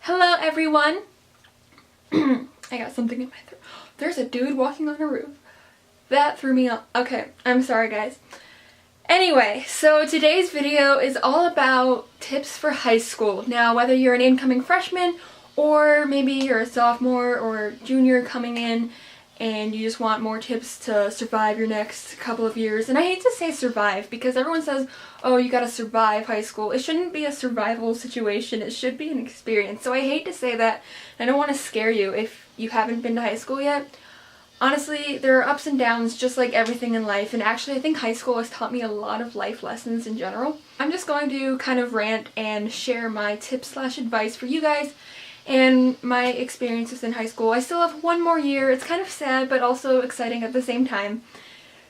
Hello everyone! I got something in my throat. There's a dude walking on a roof. That threw me off. Okay, I'm sorry guys. Anyway, so today's video is all about tips for high school. Now, whether you're an incoming freshman or maybe you're a sophomore or junior coming in and you just want more tips to survive your next couple of years. And I hate to say survive because everyone says, oh, you gotta survive high school. It shouldn't be a survival situation. It should be an experience. So I hate to say that. I don't want to scare you if you haven't been to high school yet. Honestly, there are ups and downs just like everything in life, and actually I think high school has taught me a lot of life lessons in general. I'm just going to kind of rant and share my tips/advice for you guys and my experiences in high school. I still have one more year. It's kind of sad but also exciting at the same time.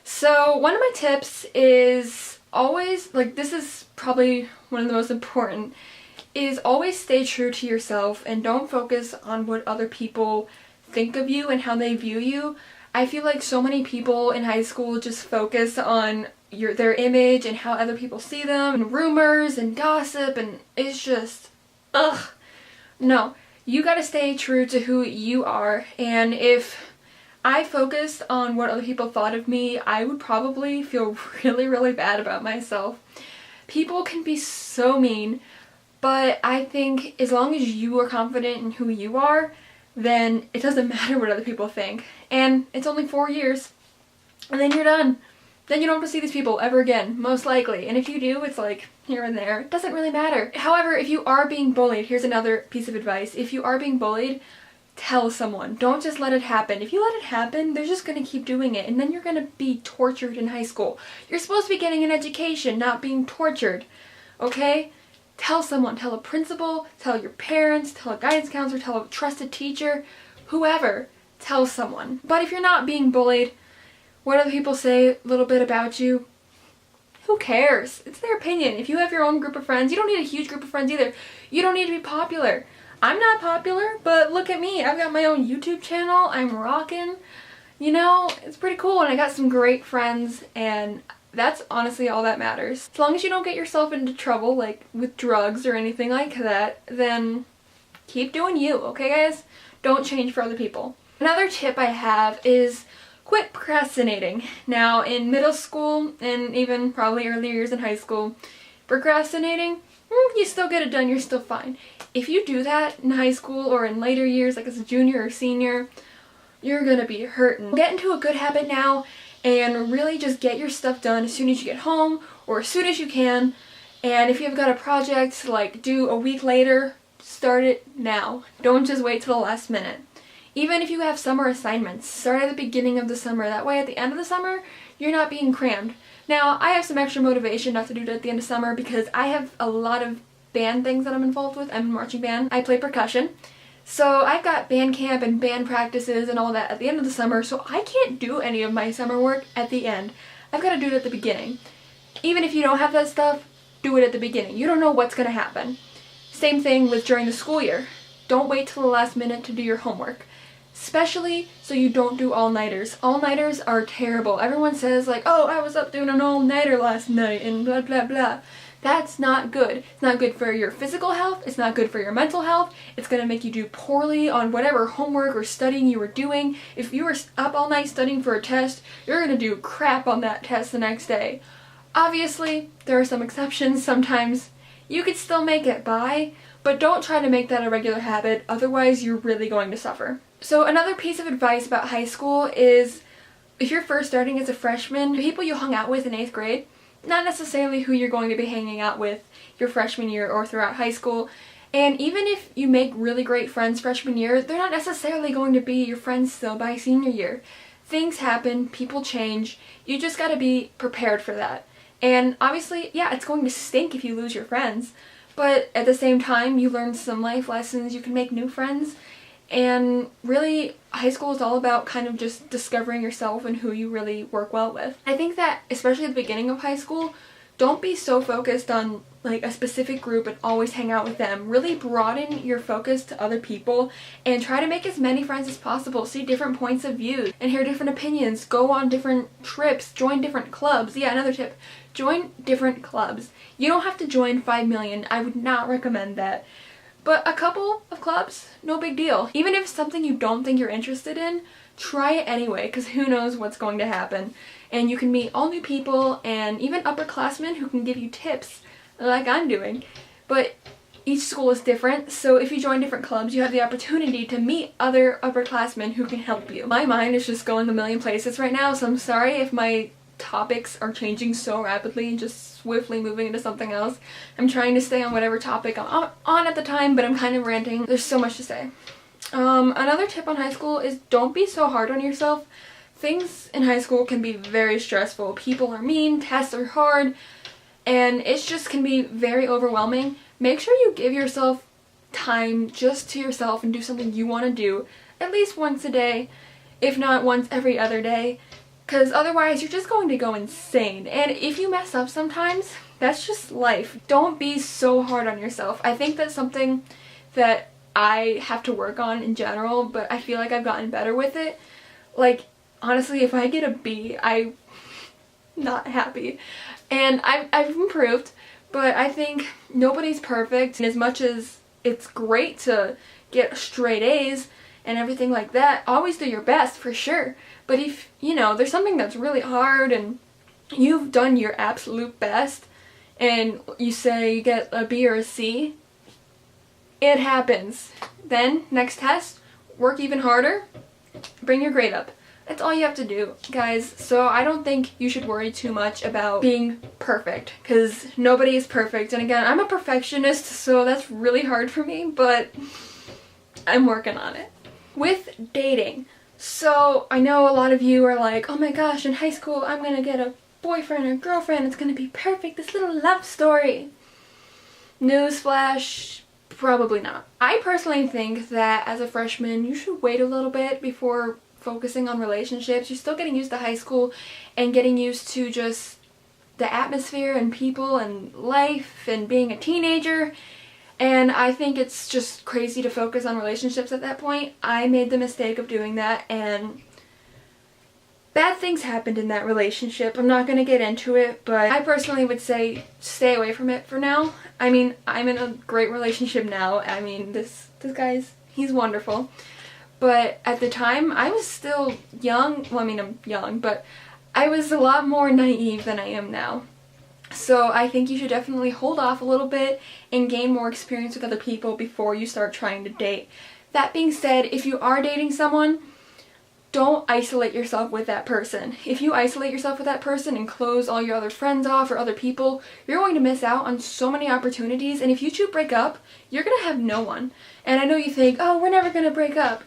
So one of my tips is always, like, this is probably one of the most important, is always stay true to yourself and don't focus on what other people think of you and how they view you. I feel like so many people in high school just focus on their image and how other people see them and rumors and gossip, and it's just ugh. No, you gotta stay true to who you are, and if I focused on what other people thought of me, I would probably feel really bad about myself. People can be so mean, but I think as long as you are confident in who you are, then it doesn't matter what other people think. And it's only 4 years, and then you're done. Then you don't have to see these people ever again, most likely. And if you do, it's like here and there. It doesn't really matter. However, if you are being bullied, here's another piece of advice. If you are being bullied, tell someone. Don't just let it happen. If you let it happen, they're just going to keep doing it, and then you're going to be tortured in high school. You're supposed to be getting an education, not being tortured. Okay? Tell someone. Tell a principal, tell your parents, tell a guidance counselor, tell a trusted teacher, whoever. Tell someone. But if you're not being bullied, what other people say a little bit about you, who cares? It's their opinion. If you have your own group of friends, you don't need a huge group of friends either. You don't need to be popular. I'm not popular, but look at me. I've got my own YouTube channel. I'm rocking. You know, it's pretty cool, and I got some great friends, and that's honestly all that matters. As long as you don't get yourself into trouble, like with drugs or anything like that, then keep doing you, okay guys? Don't change for other people. Another tip I have is quit procrastinating. Now, in middle school and even probably earlier years in high school, procrastinating, you still get it done, you're still fine. If you do that in high school or in later years, like as a junior or senior, you're gonna be hurting. Get into a good habit now and really just get your stuff done as soon as you get home or as soon as you can. And if you've got a project like due a week later, start it now. Don't just wait till the last minute. Even if you have summer assignments, start at the beginning of the summer. That way at the end of the summer, you're not being crammed. Now, I have some extra motivation not to do it at the end of summer because I have a lot of band things that I'm involved with. I'm in marching band. I play percussion. So I've got band camp and band practices and all that at the end of the summer, so I can't do any of my summer work at the end. I've got to do it at the beginning. Even if you don't have that stuff, do it at the beginning. You don't know what's going to happen. Same thing with during the school year. Don't wait till the last minute to do your homework. Especially so you don't do all-nighters. All-nighters are terrible. Everyone says like, oh, I was up doing an all-nighter last night and blah blah blah. That's not good. It's not good for your physical health. It's not good for your mental health. It's going to make you do poorly on whatever homework or studying you were doing. If you were up all night studying for a test, you're going to do crap on that test the next day. Obviously, there are some exceptions. Sometimes you could still make it by, but don't try to make that a regular habit. Otherwise, you're really going to suffer. So another piece of advice about high school is if you're first starting as a freshman, the people you hung out with in 8th grade, not necessarily who you're going to be hanging out with your freshman year or throughout high school. And even if you make really great friends freshman year, they're not necessarily going to be your friends still by senior year. Things happen, people change, you just gotta be prepared for that. And obviously, yeah, it's going to stink if you lose your friends, but at the same time, you learn some life lessons, you can make new friends. And really, high school is all about kind of just discovering yourself and who you really work well with. I think that, especially at the beginning of high school, don't be so focused on like a specific group and always hang out with them. Really broaden your focus to other people and try to make as many friends as possible. See different points of view and hear different opinions. Go on different trips. Join different clubs. Yeah, another tip. Join different clubs. You don't have to join 5 million. I would not recommend that. But a couple of clubs, no big deal. Even if it's something you don't think you're interested in, try it anyway, because who knows what's going to happen. And you can meet all new people and even upperclassmen who can give you tips like I'm doing. But each school is different, so if you join different clubs, you have the opportunity to meet other upperclassmen who can help you. My mind is just going a million places right now, so I'm sorry if my topics are changing so rapidly and just swiftly moving into something else. I'm trying to stay on whatever topic I'm on at the time, but I'm kind of ranting. There's so much to say. Another tip on high school is don't be so hard on yourself. Things in high school can be very stressful. People are mean, tests are hard, and it just can be very overwhelming. Make sure you give yourself time just to yourself and do something you want to do at least once a day, if not once every other day, because otherwise you're just going to go insane. And if you mess up sometimes, that's just life. Don't be so hard on yourself. I think that's something that I have to work on in general, but I feel like I've gotten better with it. Like, honestly, if I get a B, I'm not happy. And I've improved, but I think nobody's perfect. And as much as it's great to get straight A's and everything like that, always do your best for sure. But if, you know, there's something that's really hard and you've done your absolute best and you say you get a B or a C, it happens. Then, next test, work even harder, bring your grade up. That's all you have to do, guys. So I don't think you should worry too much about being perfect, because nobody is perfect. And again, I'm a perfectionist, so that's really hard for me, but I'm working on it. With dating, so I know a lot of you are like, oh my gosh, in high school I'm gonna get a boyfriend or girlfriend, it's gonna be perfect, this little love story. Newsflash, probably not. I personally think that as a freshman you should wait a little bit before focusing on relationships. You're still getting used to high school and getting used to just the atmosphere and people and life and being a teenager. And I think it's just crazy to focus on relationships at that point. I made the mistake of doing that and bad things happened in that relationship. I'm not going to get into it, but I personally would say stay away from it for now. I mean, I'm in a great relationship now. I mean, this guy's, he's wonderful. But at the time, I was still young. Well, I mean, I'm young, but I was a lot more naive than I am now. So I think you should definitely hold off a little bit and gain more experience with other people before you start trying to date. That being said, if you are dating someone, don't isolate yourself with that person. If you isolate yourself with that person and close all your other friends off or other people, you're going to miss out on so many opportunities. And if you two break up, you're going to have no one. And I know you think, oh, we're never going to break up.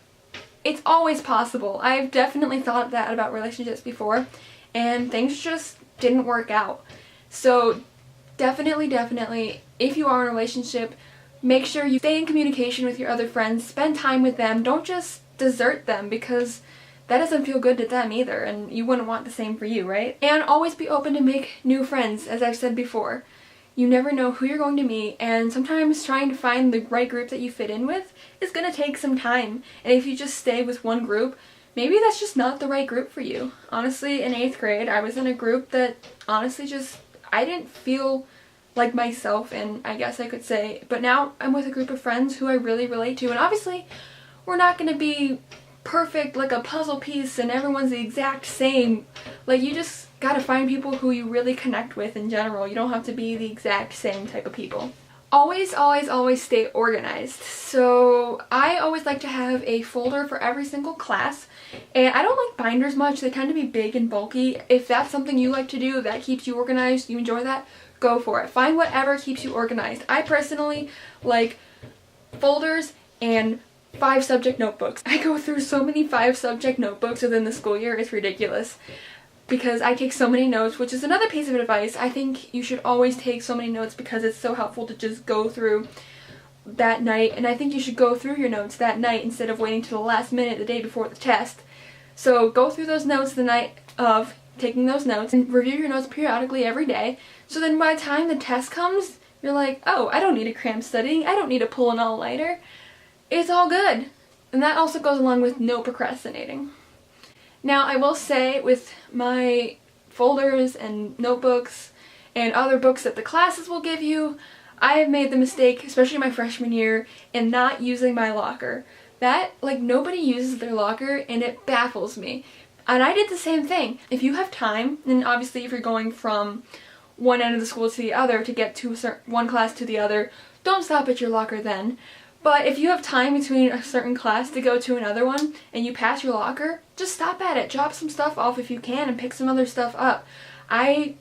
It's always possible. I've definitely thought that about relationships before, and things just didn't work out. So definitely, if you are in a relationship, make sure you stay in communication with your other friends, spend time with them, don't just desert them, because that doesn't feel good to them either, and you wouldn't want the same for you, right? And always be open to make new friends, as I've said before. You never know who you're going to meet, and sometimes trying to find the right group that you fit in with is going to take some time. And if you just stay with one group, maybe that's just not the right group for you. Honestly, in 8th grade, I was in a group that honestly just, I didn't feel like myself in, I guess I could say. But now I'm with a group of friends who I really relate to, and obviously we're not going to be perfect like a puzzle piece and everyone's the exact same. Like, you just gotta find people who you really connect with in general. You don't have to be the exact same type of people. Always stay organized. So I always like to have a folder for every single class, and I don't like binders much. They tend to be big and bulky. If that's something you like to do, that keeps you organized, you enjoy that, go for it. Find whatever keeps you organized. I personally like folders and 5-subject notebooks. I go through so many 5-subject notebooks within the school year, it's ridiculous. Because I take so many notes, which is another piece of advice. I think you should always take so many notes because it's so helpful to just go through that night. And I think you should go through your notes that night instead of waiting till the last minute the day before the test. So go through those notes the night of taking those notes and review your notes periodically every day. So then by the time the test comes, you're like, oh, I don't need to cram studying. I don't need to pull an all-nighter. It's all good. And that also goes along with no procrastinating. Now, I will say with my folders and notebooks and other books that the classes will give you, I have made the mistake, especially my freshman year, in not using my locker. That, like, nobody uses their locker and it baffles me. And I did the same thing. If you have time, and obviously if you're going from one end of the school to the other to get to one class to the other, don't stop at your locker then. But if you have time between a certain class to go to another one and you pass your locker, just stop at it. Drop some stuff off if you can and pick some other stuff up. I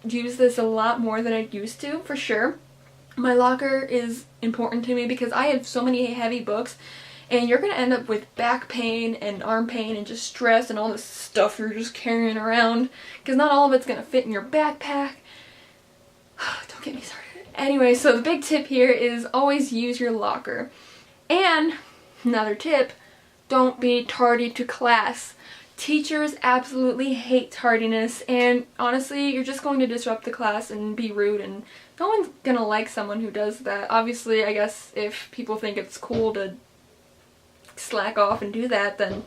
use this a lot more than I used to, for sure. My locker is important to me because I have so many heavy books, and you're going to end up with back pain and arm pain and just stress and all this stuff you're just carrying around because not all of it's going to fit in your backpack. Don't get me started. Anyway, so the big tip here is always use your locker. And another tip, don't be tardy to class. Teachers absolutely hate tardiness, and honestly, you're just going to disrupt the class and be rude, and no one's gonna like someone who does that. Obviously, I guess if people think it's cool to slack off and do that, then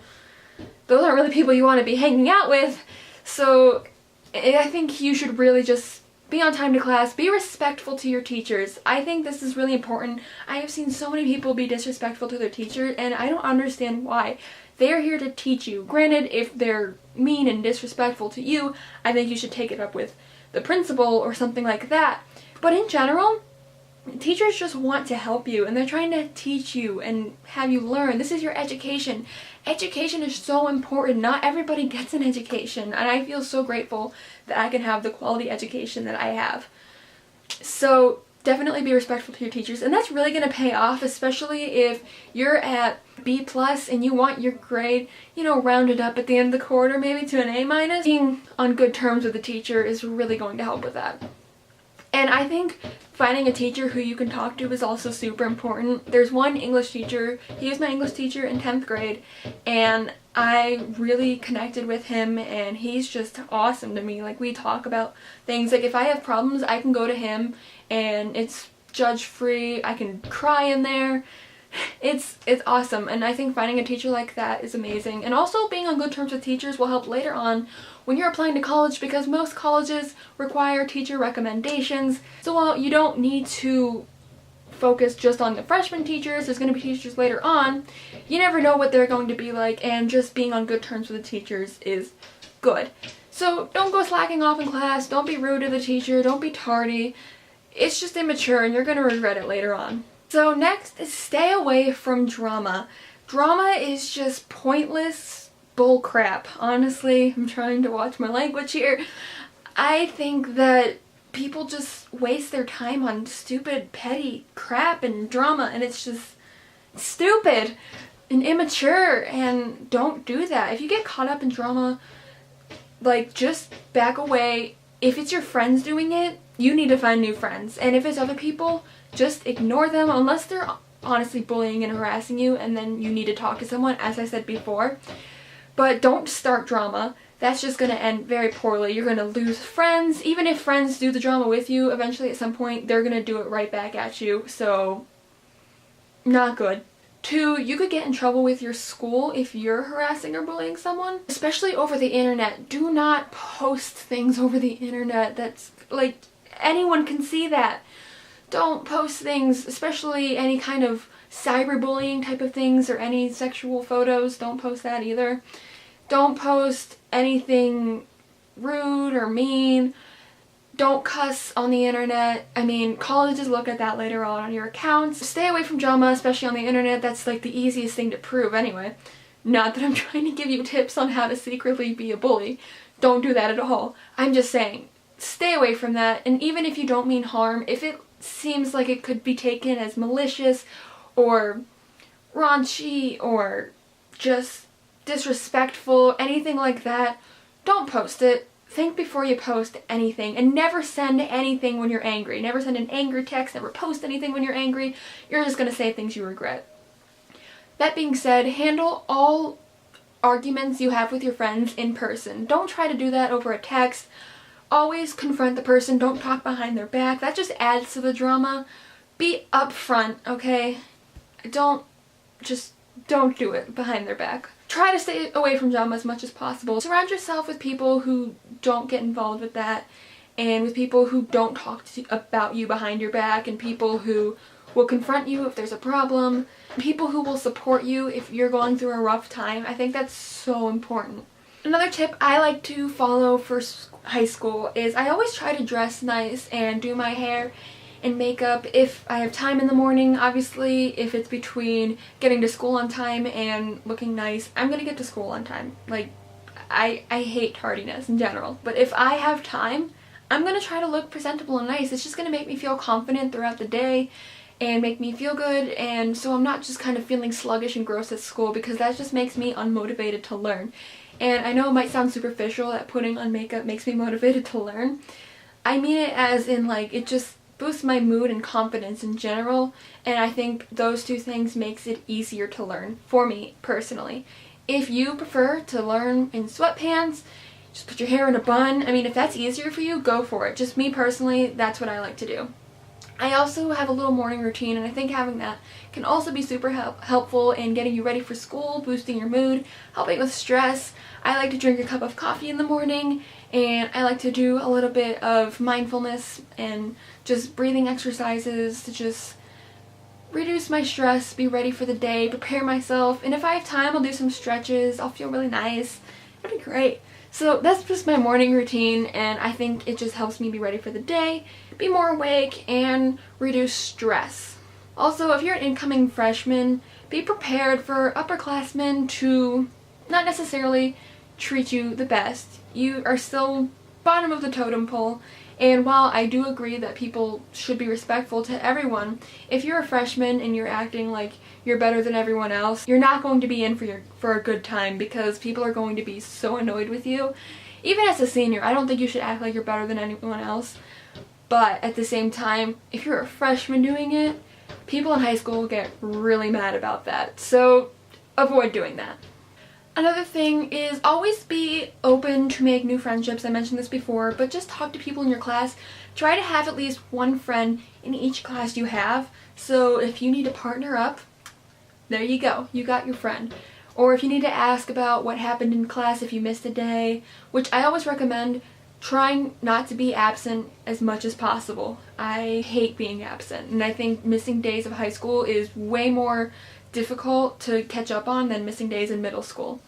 those aren't really people you want to be hanging out with. So I think you should really just be on time to class, be respectful to your teachers. I think this is really important. I have seen so many people be disrespectful to their teachers, and I don't understand why. They are here to teach you. Granted, if they're mean and disrespectful to you, I think you should take it up with the principal or something like that. But in general, teachers just want to help you, and they're trying to teach you and have you learn. This is your education. Education is so important. Not everybody gets an education, and I feel so grateful that I can have the quality education that I have. So definitely be respectful to your teachers, and that's really going to pay off, especially if you're at B+ and you want your grade, rounded up at the end of the quarter, maybe to an A-. Being on good terms with the teacher is really going to help with that. And I think finding a teacher who you can talk to is also super important. There's one English teacher, he was my English teacher in 10th grade, and I really connected with him, and he's just awesome to me. Like, we talk about things, like if I have problems, I can go to him, and it's judge-free, I can cry in there. It's awesome, and I think finding a teacher like that is amazing. And also being on good terms with teachers will help later on when you're applying to college, because most colleges require teacher recommendations. So while you don't need to focus just on the freshman teachers, there's going to be teachers later on, you never know what they're going to be like, and just being on good terms with the teachers is good. So don't go slacking off in class, don't be rude to the teacher, don't be tardy. It's just immature and you're going to regret it later on. So next is stay away from drama. Drama is just pointless bull crap. Honestly, I'm trying to watch my language here. I think that people just waste their time on stupid, petty crap and drama, and it's just stupid and immature, and don't do that. If you get caught up in drama, like, just back away. If it's your friends doing it, you need to find new friends. And if it's other people, just ignore them unless they're honestly bullying and harassing you, and then you need to talk to someone, as I said before. But don't start drama. That's just going to end very poorly. You're going to lose friends. Even if friends do the drama with you, eventually at some point they're going to do it right back at you. So, not good. 2, you could get in trouble with your school if you're harassing or bullying someone, especially over the internet. Do not post things over the internet. That's, like, anyone can see that. Don't post things, especially any kind of cyberbullying type of things or any sexual photos. Don't post that either. Don't post anything rude or mean. Don't cuss on the internet. I mean, colleges look at that later on your accounts. Stay away from drama, especially on the internet. That's like the easiest thing to prove anyway. Not that I'm trying to give you tips on how to secretly be a bully. Don't do that at all. I'm just saying, stay away from that. And even if you don't mean harm, if it seems like it could be taken as malicious or raunchy or just disrespectful, anything like that, don't post it. Think before you post anything, and never send anything when you're angry. Never send an angry text, never post anything when you're angry. You're just going to say things you regret. That being said, handle all arguments you have with your friends in person. Don't try to do that over a text. Always confront the person. Don't talk behind their back. That just adds to the drama. Be upfront, okay? Don't do it behind their back. Try to stay away from drama as much as possible. Surround yourself with people who don't get involved with that, and with people who don't talk about you behind your back, and people who will confront you if there's a problem, people who will support you if you're going through a rough time. I think that's so important. Another tip I like to follow for high school is I always try to dress nice and do my hair and makeup if I have time in the morning. Obviously, if it's between getting to school on time and looking nice, I'm gonna get to school on time. Like, I hate tardiness in general, but if I have time, I'm gonna try to look presentable and nice. It's just gonna make me feel confident throughout the day and make me feel good, and so I'm not just kind of feeling sluggish and gross at school, because that just makes me unmotivated to learn. And I know it might sound superficial that putting on makeup makes me motivated to learn. I mean it as in, like, it just boosts my mood and confidence in general, and I think those two things makes it easier to learn for me personally. If you prefer to learn in sweatpants, just put your hair in a bun, I mean, if that's easier for you, go for it. Just me personally, that's what I like to do. I also have a little morning routine, and I think having that can also be super helpful in getting you ready for school, boosting your mood, helping with stress. I like to drink a cup of coffee in the morning, and I like to do a little bit of mindfulness and just breathing exercises to just reduce my stress, be ready for the day, prepare myself, and if I have time, I'll do some stretches. I'll feel really nice. It'll be great. So that's just my morning routine, and I think it just helps me be ready for the day, be more awake, and reduce stress. Also, if you're an incoming freshman, be prepared for upperclassmen to not necessarily treat you the best. You are still bottom of the totem pole, and while I do agree that people should be respectful to everyone, if you're a freshman and you're acting like you're better than everyone else, you're not going to be in for a good time, because people are going to be so annoyed with you. Even as a senior, I don't think you should act like you're better than anyone else, but at the same time, if you're a freshman doing it, people in high school will get really mad about that, so avoid doing that. Another thing is always be open to make new friendships. I mentioned this before, but just talk to people in your class. Try to have at least one friend in each class you have, so if you need to partner up, there you go, you got your friend. Or if you need to ask about what happened in class if you missed a day, which I always recommend trying not to be absent as much as possible. I hate being absent, and I think missing days of high school is way more difficult to catch up on than missing days in middle school.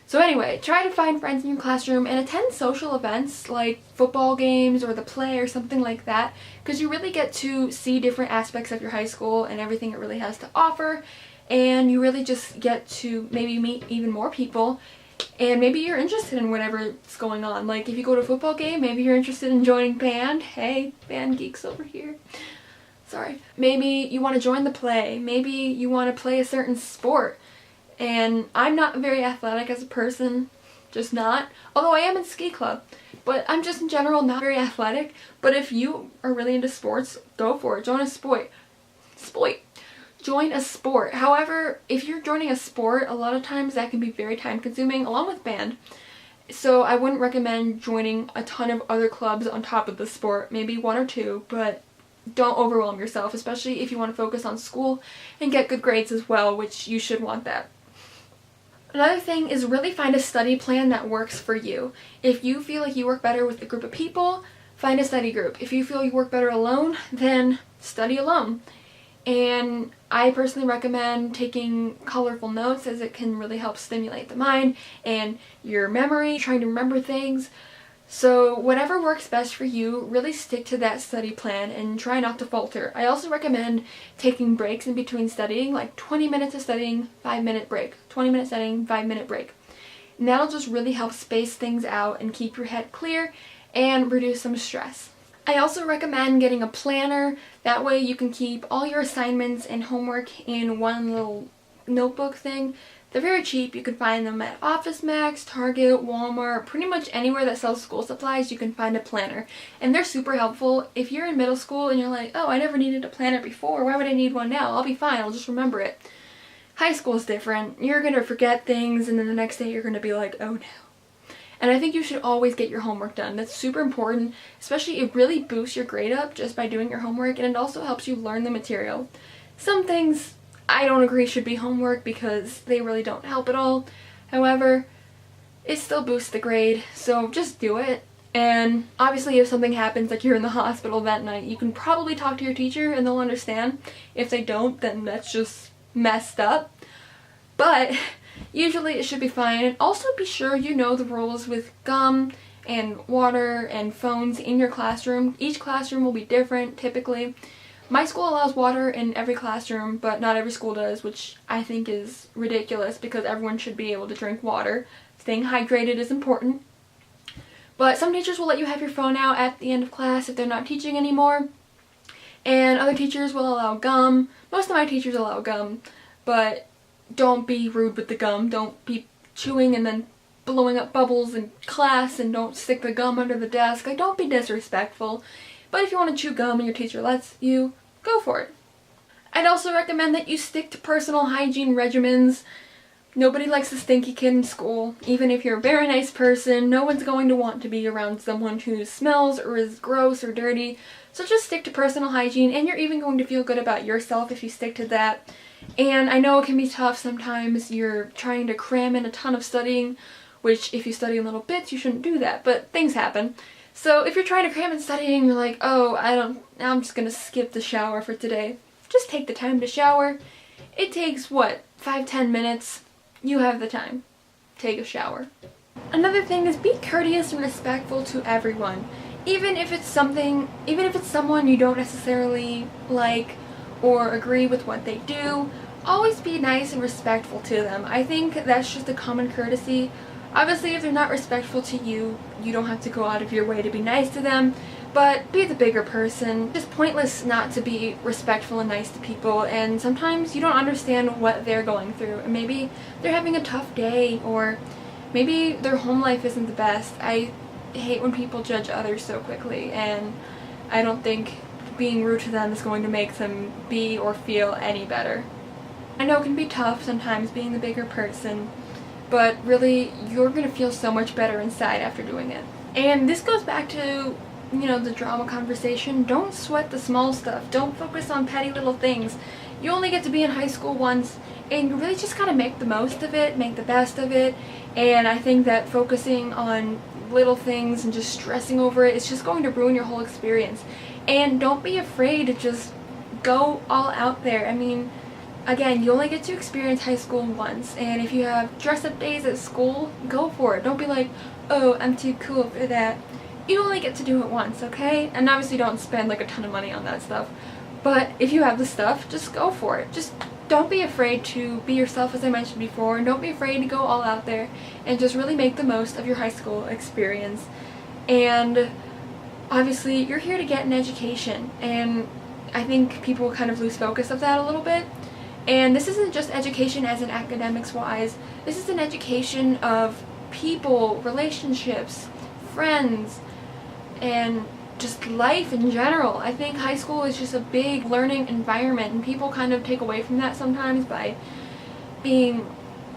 So anyway, try to find friends in your classroom and attend social events like football games or the play or something like that, because you really get to see different aspects of your high school and everything it really has to offer, and you really just get to maybe meet even more people, and maybe you're interested in whatever's going on. Like if you go to a football game, maybe you're interested in joining band. Hey, band geeks over here. Sorry. Maybe you want to join the play. Maybe you want to play a certain sport. And I'm not very athletic as a person, just not. Although I am in ski club, but I'm just in general not very athletic. But if you are really into sports, go for it. Join a sport. Join a sport. However, if you're joining a sport, a lot of times that can be very time consuming along with band. So I wouldn't recommend joining a ton of other clubs on top of the sport. Maybe one or two, but don't overwhelm yourself, especially if you want to focus on school and get good grades as well, which you should want that. Another thing is really find a study plan that works for you. If you feel like you work better with a group of people, find a study group. If you feel you work better alone, then study alone. And I personally recommend taking colorful notes, as it can really help stimulate the mind and your memory, trying to remember things. So whatever works best for you, really stick to that study plan and try not to falter. I also recommend taking breaks in between studying, like 20 minutes of studying, 5-minute break. 20 minutes studying, 5-minute break. And that'll just really help space things out and keep your head clear and reduce some stress. I also recommend getting a planner. That way you can keep all your assignments and homework in one little notebook thing. They're very cheap. You can find them at Office Max, Target, Walmart, pretty much anywhere that sells school supplies you can find a planner. And they're super helpful. If you're in middle school and you're like, oh, I never needed a planner before, why would I need one now? I'll be fine, I'll just remember it. High school is different. You're going to forget things, and then the next day you're going to be like, oh no. And I think you should always get your homework done. That's super important, especially it really boosts your grade up just by doing your homework, and it also helps you learn the material. Some things I don't agree should be homework because they really don't help at all. However, it still boosts the grade, so just do it. And obviously if something happens, like you're in the hospital that night, you can probably talk to your teacher and they'll understand. If they don't, then that's just messed up. But usually it should be fine. And also be sure you know the rules with gum and water and phones in your classroom. Each classroom will be different typically. My school allows water in every classroom, but not every school does, which I think is ridiculous because everyone should be able to drink water. Staying hydrated is important. But some teachers will let you have your phone out at the end of class if they're not teaching anymore. And other teachers will allow gum. Most of my teachers allow gum, but don't be rude with the gum. Don't be chewing and then blowing up bubbles in class, and don't stick the gum under the desk. Like, don't be disrespectful. But if you want to chew gum and your teacher lets you, go for it. I'd also recommend that you stick to personal hygiene regimens. Nobody likes a stinky kid in school. Even if you're a very nice person, no one's going to want to be around someone who smells or is gross or dirty. So just stick to personal hygiene, and you're even going to feel good about yourself if you stick to that. And I know it can be tough sometimes. You're trying to cram in a ton of studying, which if you study in little bits, you shouldn't do that, but things happen. So if you're trying to cram in studying, you're like, oh, I'm just gonna skip the shower for today. Just take the time to shower. It takes, what, 5-10 minutes? You have the time. Take a shower. Another thing is be courteous and respectful to everyone. Even if it's someone you don't necessarily like or agree with what they do, always be nice and respectful to them. I think that's just a common courtesy. Obviously, if they're not respectful to you, you don't have to go out of your way to be nice to them, but be the bigger person. It's pointless not to be respectful and nice to people, and sometimes you don't understand what they're going through. Maybe they're having a tough day, or maybe their home life isn't the best. I hate when people judge others so quickly, and I don't think being rude to them is going to make them be or feel any better. I know it can be tough sometimes being the bigger person, but really, you're going to feel so much better inside after doing it. And this goes back to, the drama conversation. Don't sweat the small stuff. Don't focus on petty little things. You only get to be in high school once, and you really just gotta make the most of it, make the best of it. And I think that focusing on little things and just stressing over it is just going to ruin your whole experience. And don't be afraid to just go all out there. I mean, again, you only get to experience high school once, and if you have dress-up days at school, go for it. Don't be like, oh, I'm too cool for that. You only get to do it once, okay? And obviously don't spend like a ton of money on that stuff. But if you have the stuff, just go for it. Just don't be afraid to be yourself, as I mentioned before, and don't be afraid to go all out there and just really make the most of your high school experience. And obviously, you're here to get an education, and I think people kind of lose focus of that a little bit. And this isn't just education as in academics-wise. This is an education of people, relationships, friends, and just life in general. I think high school is just a big learning environment, and people kind of take away from that sometimes by being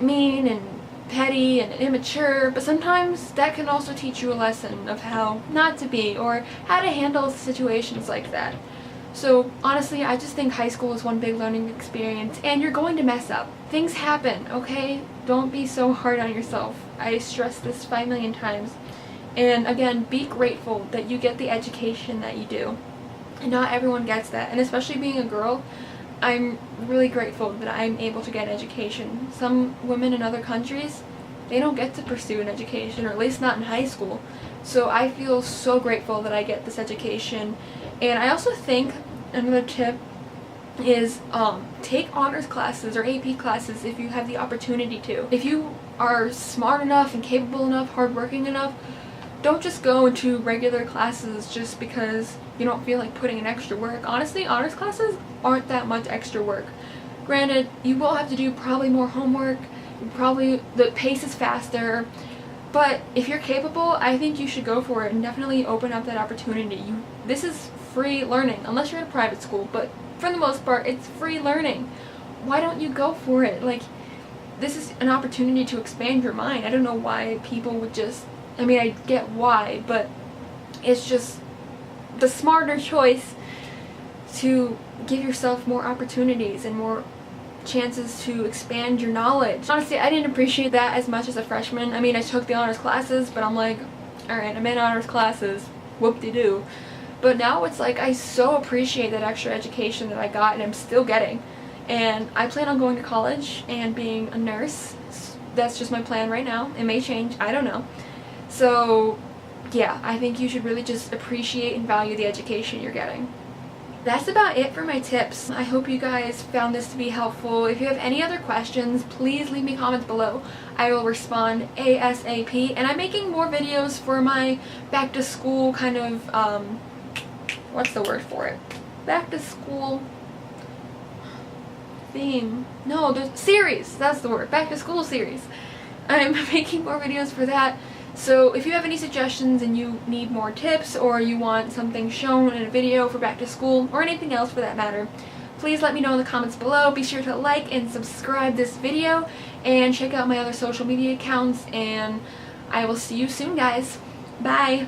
mean and petty and immature, but sometimes that can also teach you a lesson of how not to be or how to handle situations like that. So honestly, I just think high school is one big learning experience, and you're going to mess up. Things happen, okay? Don't be so hard on yourself. I stress this 5 million times. And again, be grateful that you get the education that you do. And not everyone gets that. And especially being a girl, I'm really grateful that I'm able to get an education. Some women in other countries, they don't get to pursue an education, or at least not in high school. So I feel so grateful that I get this education. And I also think another tip is take honors classes or AP classes if you have the opportunity to. If you are smart enough and capable enough, hardworking enough, don't just go into regular classes just because you don't feel like putting in extra work. Honestly, honors classes aren't that much extra work. Granted, you will have to do probably more homework, probably the pace is faster, but if you're capable, I think you should go for it and definitely open up that opportunity. This is free learning, unless you're in a private school, but for the most part, it's free learning. Why don't you go for it? Like, this is an opportunity to expand your mind. I don't know why people would just, I mean, I get why, but it's just the smarter choice to give yourself more opportunities and more chances to expand your knowledge. Honestly, I didn't appreciate that as much as a freshman. I mean, I took the honors classes, but I'm like, Alright, I'm in honors classes. Whoop-de-doo. But now it's like I so appreciate that extra education that I got and I'm still getting. And I plan on going to college and being a nurse. That's just my plan right now. It may change, I don't know. So yeah, I think you should really just appreciate and value the education you're getting. That's about it for my tips. I hope you guys found this to be helpful. If you have any other questions, please leave me comments below. I will respond ASAP. And I'm making more videos for my back to school kind of, what's the word for it? Back to school theme. No, the series. That's the word. Back to school series. I'm making more videos for that. So if you have any suggestions and you need more tips or you want something shown in a video for back to school or anything else for that matter, please let me know in the comments below. Be sure to like and subscribe this video and check out my other social media accounts, and I will see you soon, guys. Bye!